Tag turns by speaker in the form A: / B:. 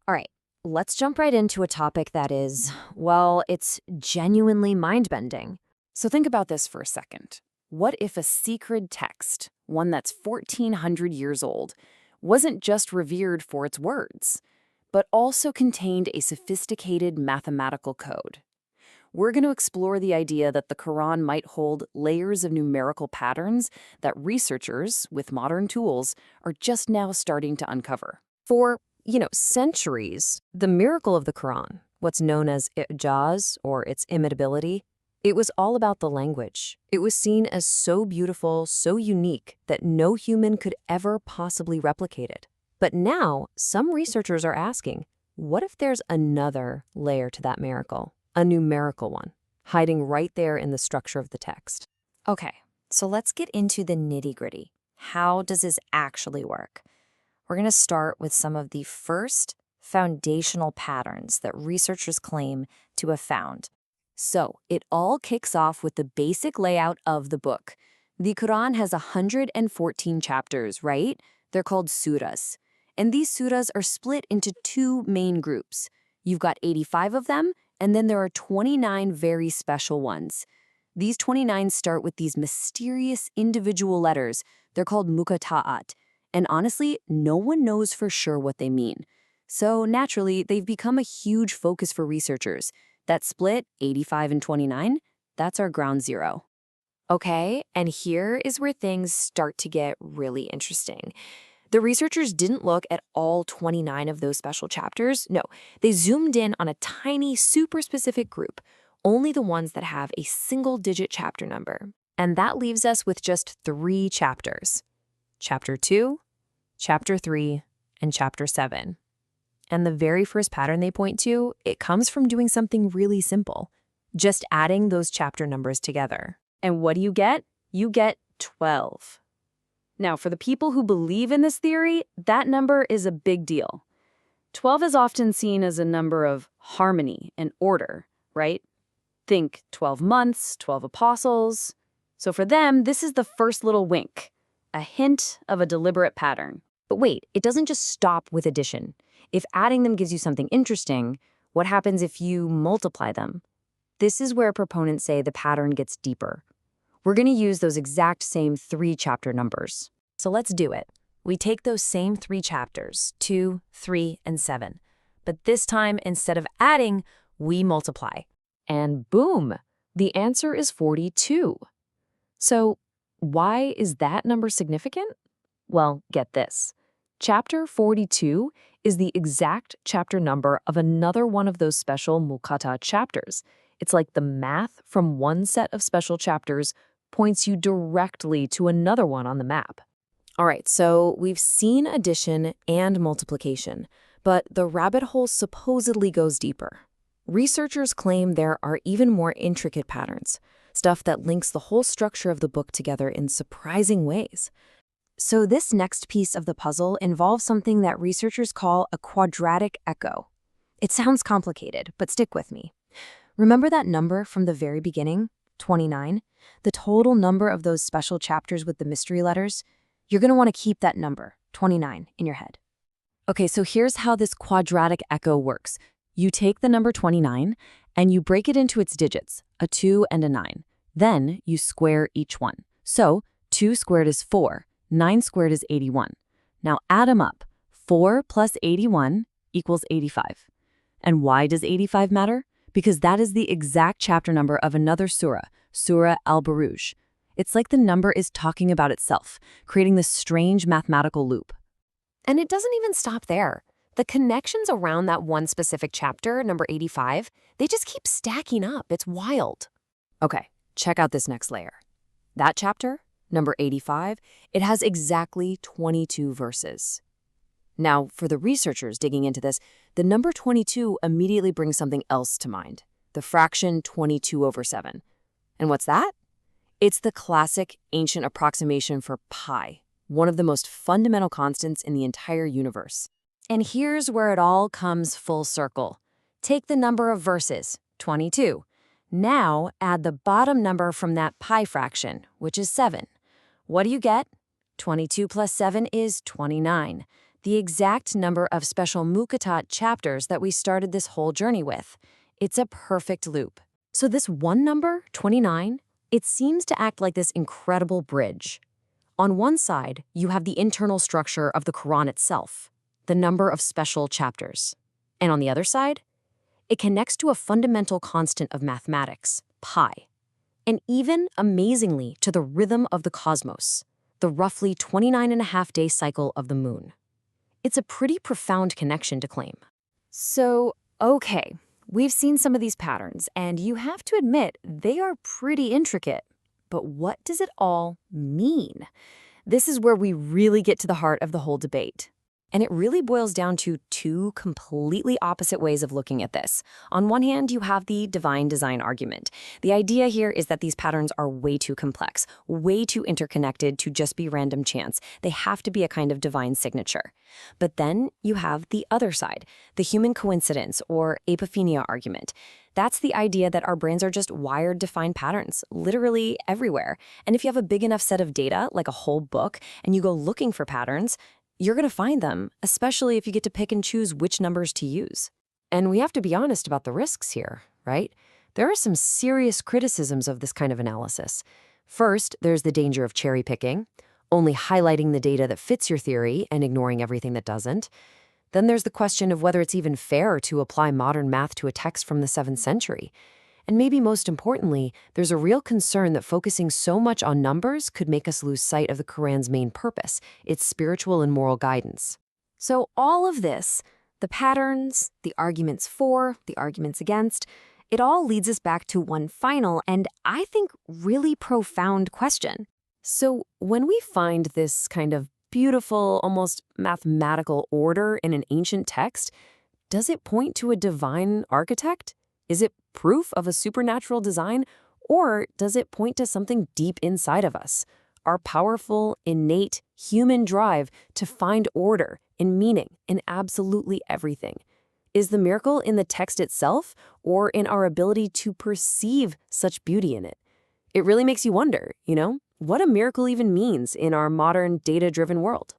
A: All right, let's jump right into a topic that is, well, it's genuinely mind-bending.
B: So think about this for a second. What if a sacred text, one that's 1,400 years old, wasn't just revered for its words, but also contained a sophisticated mathematical code? We're going to explore the idea that the Quran might hold layers of numerical patterns that researchers, with modern tools, are just now starting to uncover.
A: For, centuries, the miracle of the Quran, what's known as ijaz, or its imitability, it was all about the language. It was seen as so beautiful, so unique, that no human could ever possibly replicate it. But now, some researchers are asking, what if there's another layer to that miracle? A numerical one, hiding right there in the structure of the text.
C: Okay, so let's get into the nitty-gritty. How does this actually work? We're going to start with some of the first foundational patterns that researchers claim to have found.
B: So, it all kicks off with the basic layout of the book. The Quran has 114 chapters, right? They're called surahs. And these surahs are split into two main groups. You've got 85 of them, and then there are 29 very special ones. These 29 start with these mysterious individual letters. They're called muqatta'at. And honestly, no one knows for sure what they mean. So naturally, they've become a huge focus for researchers. That split, 85 and 29, that's our ground zero.
C: Okay, and here is where things start to get really interesting. The researchers didn't look at all 29 of those special chapters. No, they zoomed in on a tiny, super specific group, only the ones that have a single-digit chapter number.
A: And that leaves us with just 3 chapters. Chapter 2, Chapter 3, and Chapter 7. And the very first pattern they point to, it comes from doing something really simple, just adding those chapter numbers together.
B: And what do you get? You get 12. Now, for the people who believe in this theory, that number is a big deal. 12 is often seen as a number of harmony and order, right? Think 12 months, 12 apostles. So for them, this is the first little wink, a hint of a deliberate pattern.
A: But wait, it doesn't just stop with addition. If adding them gives you something interesting, what happens if you multiply them? This is where proponents say the pattern gets deeper. We're going to use those exact same 3 chapter numbers. So let's do it. We take those same 3 chapters, 2, 3, and 7. But this time, instead of adding, we multiply. And boom, the answer is 42. So why is that number significant? Well, get this. Chapter 42 is the exact chapter number of another one of those special muqatta chapters. It's like the math from one set of special chapters points you directly to another one on the map. All right, so we've seen addition and multiplication, but the rabbit hole supposedly goes deeper. Researchers claim there are even more intricate patterns, stuff that links the whole structure of the book together in surprising ways. So this next piece of the puzzle involves something that researchers call a quadratic echo. It sounds complicated, but stick with me. Remember that number from the very beginning, 29? The total number of those special chapters with the mystery letters? You're going to want to keep that number, 29, in your head. Okay, so here's how this quadratic echo works. You take the number 29 and you break it into its digits, a 2 and a 9. Then you square each one. So 2 squared is 4. 9 squared is 81. Now add them up. 4 plus 81 equals 85. And why does 85 matter? Because that is the exact chapter number of another surah, Surah Al-Buruj. It's like the number is talking about itself, creating this strange mathematical loop.
C: And it doesn't even stop there. The connections around that one specific chapter, number 85, they just keep stacking up. It's wild.
A: Okay, check out this next layer. That chapter, number 85, it has exactly 22 verses. Now, for the researchers digging into this, the number 22 immediately brings something else to mind, the fraction 22/7. And what's that? It's the classic ancient approximation for pi, one of the most fundamental constants in the entire universe.
C: And here's where it all comes full circle. Take the number of verses, 22. Now add the bottom number from that pi fraction, which is 7. What do you get? 22 plus 7 is 29.
B: the exact number of special Mukatat chapters that we started this whole journey with. It's a perfect loop.
A: So this one number, 29, it seems to act like this incredible bridge. On one side, you have the internal structure of the Quran itself, the number of special chapters. And on the other side, it connects to a fundamental constant of mathematics, pi, and even, amazingly, to the rhythm of the cosmos, the roughly 29.5-day cycle of the moon. It's a pretty profound connection to claim.
B: So, okay, we've seen some of these patterns, and you have to admit, they are pretty intricate. But what does it all mean? This is where we really get to the heart of the whole debate. And it really boils down to two completely opposite ways of looking at this. On one hand, you have the divine design argument. The idea here is that these patterns are way too complex, way too interconnected to just be random chance. They have to be a kind of divine signature. But then you have the other side, the human coincidence or apophenia argument. That's the idea that our brains are just wired to find patterns, literally everywhere. And if you have a big enough set of data, like a whole book, and you go looking for patterns, you're going to find them, especially if you get to pick and choose which numbers to use.
A: And we have to be honest about the risks here, right? There are some serious criticisms of this kind of analysis. First, there's the danger of cherry picking, only highlighting the data that fits your theory and ignoring everything that doesn't. Then there's the question of whether it's even fair to apply modern math to a text from the 7th century. And maybe most importantly, there's a real concern that focusing so much on numbers could make us lose sight of the Quran's main purpose, its spiritual and moral guidance.
B: So all of this, the patterns, the arguments for, the arguments against, it all leads us back to one final and, I think, really profound question.
A: So when we find this kind of beautiful, almost mathematical order in an ancient text, does it point to a divine architect? Is it proof of a supernatural design, or does it point to something deep inside of us, our powerful, innate human drive to find order and meaning in absolutely everything? Is the miracle in the text itself, or in our ability to perceive such beauty in it? It really makes you wonder, what a miracle even means in our modern data-driven world.